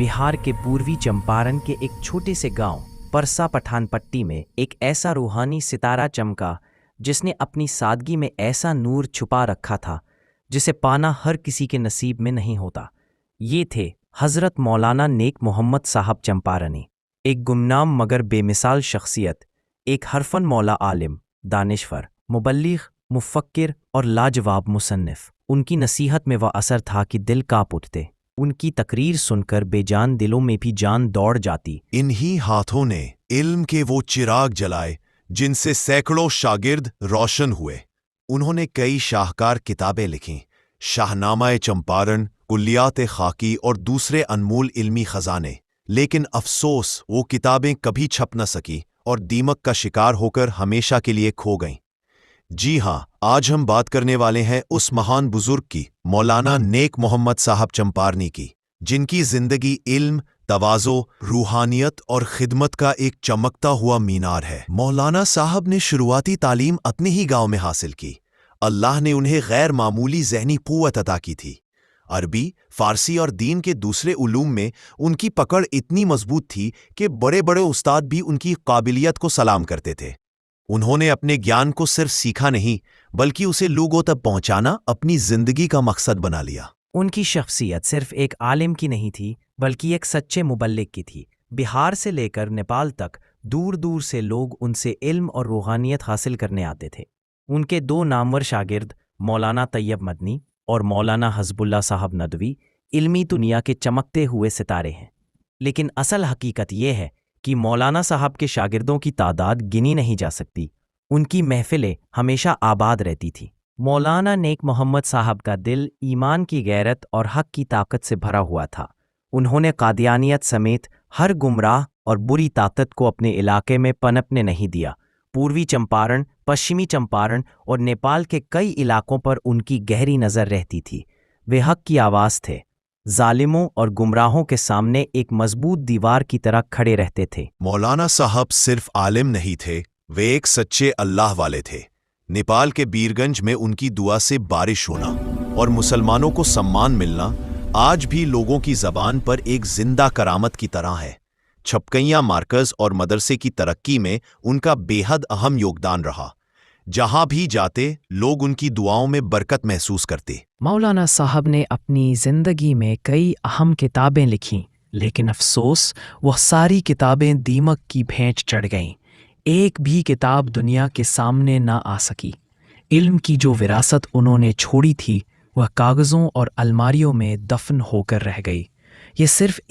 बिहार के पूर्वी चंपारण के एक छोटे से गांव परसा पठानपट्टी में एक ऐसा रूहानी सितारा चमका जिसने अपनी सादगी में ऐसा नूर छुपा रखा था जिसे पाना हर किसी के नसीब में नहीं होता। ये थे हज़रत मौलाना नेक मोहम्मद साहब चंपारनी, एक गुमनाम मगर बेमिसाल शख्सियत, एक हरफन मौला आलिम, दानिशवर, मुबल्लिग, मुफक्किर और लाजवाब मुसन्निफ। उनकी नसीहत में वह असर था कि दिल कांप उठते। उनकी तकरीर सुनकर बेजान दिलों में भी जान दौड़ जाती। इन्हीं हाथों ने इल्म के वो चिराग जलाए जिनसे सैकड़ों शागिर्द रोशन हुए। उन्होंने कई शाहकार किताबें लिखीं, शाहनामा चंपारण, कुल्लियात खाकी और दूसरे अनमोल इल्मी खजाने। लेकिन अफसोस, वो किताबें कभी छप न सकी और दीमक का शिकार होकर हमेशा के लिए खो गईं। जी हाँ, आज हम बात करने वाले हैं उस महान बुजुर्ग की, मौलाना नेक मोहम्मद साहब चंपारनी की, जिनकी जिंदगी इल्म, तवाज़ो, रूहानियत और खिदमत का एक चमकता हुआ मीनार है। मौलाना साहब ने शुरुआती तालीम अपने ही गांव में हासिल की। अल्लाह ने उन्हें गैर मामूली ज़हनी क़ुव्वत अता की थी। अरबी, फ़ारसी और दीन के दूसरे उलूम में उनकी पकड़ इतनी मजबूत थी कि बड़े बड़े उस्ताद भी उनकी काबिलियत को सलाम करते थे। उन्होंने अपने ज्ञान को सिर्फ सीखा नहीं, बल्कि उसे लोगों तक पहुंचाना अपनी जिंदगी का मकसद बना लिया। उनकी शख्सियत सिर्फ एक आलिम की नहीं थी, बल्कि एक सच्चे मुबल्लिग की थी। बिहार से लेकर नेपाल तक दूर दूर से लोग उनसे इल्म और रूहानियत हासिल करने आते थे। उनके दो नामवर शागिर्द मौलाना तैयब मदनी और मौलाना हज़बुल्ला साहब नदवी इल्मी दुनिया के चमकते हुए सितारे हैं। लेकिन असल हकीकत यह है कि मौलाना साहब के शागिर्दों की तादाद गिनी नहीं जा सकती। उनकी महफिलें हमेशा आबाद रहती थी। मौलाना नेक मोहम्मद साहब का दिल ईमान की गैरत और हक की ताकत से भरा हुआ था। उन्होंने कादियानियत समेत हर गुमराह और बुरी ताकत को अपने इलाके में पनपने नहीं दिया। पूर्वी चंपारण, पश्चिमी चंपारण और नेपाल के कई इलाकों पर उनकी गहरी नज़र रहती थी। वे हक की आवाज़ थे, जालिमों और गुमराहों के सामने एक मजबूत दीवार की तरह खड़े रहते थे। मौलाना साहब सिर्फ आलिम नहीं थे, वे एक सच्चे अल्लाह वाले थे। नेपाल के बीरगंज में उनकी दुआ से बारिश होना और मुसलमानों को सम्मान मिलना आज भी लोगों की ज़बान पर एक जिंदा करामत की तरह है। छपकैया मार्कज़ और मदरसे की तरक्की में उनका बेहद अहम योगदान रहा। जहां भी जाते लोग उनकी दुआओं में बरकत महसूस करते। मौलाना साहब ने अपनी ज़िंदगी में कई अहम किताबें लिखीं, लेकिन अफसोस, वह सारी किताबें दीमक की भेंट चढ़ गईं। एक भी किताब दुनिया के सामने ना आ सकी। इल्म की जो विरासत उन्होंने छोड़ी थी, वह कागज़ों और अलमारियों में दफन होकर रह गई। ये सिर्फ एक